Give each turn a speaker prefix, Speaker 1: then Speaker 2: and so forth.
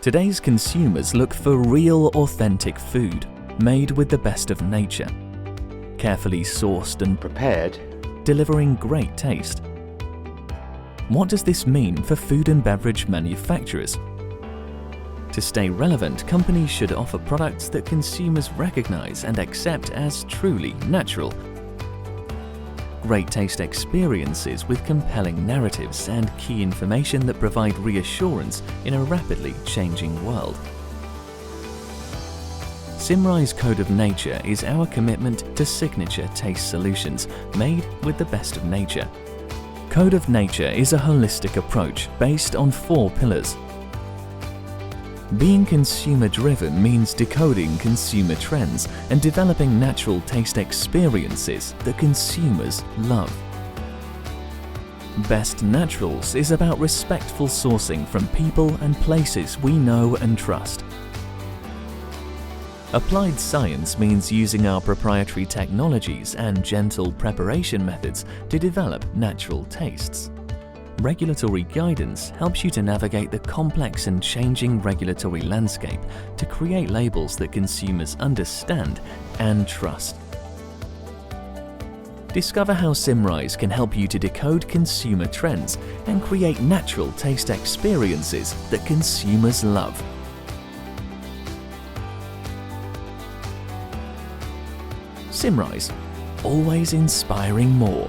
Speaker 1: Today's consumers look for real, authentic food, made with the best of nature, carefully sourced and prepared, delivering great taste. What does this mean for food and beverage manufacturers? To stay relevant, companies should offer products that consumers recognize and accept as truly natural. Great taste experiences with compelling narratives and key information that provide reassurance in a rapidly changing world. Symrise Code of Nature is our commitment to signature taste solutions made with the best of nature. Code of Nature is a holistic approach based on 4 pillars. Being consumer-driven means decoding consumer trends and developing natural taste experiences that consumers love. Best Naturals is about respectful sourcing from people and places we know and trust. Applied Science means using our proprietary technologies and gentle preparation methods to develop natural tastes. Regulatory guidance helps you to navigate the complex and changing regulatory landscape to create labels that consumers understand and trust. Discover how Symrise can help you to decode consumer trends and create natural taste experiences that consumers love. Symrise, always inspiring more.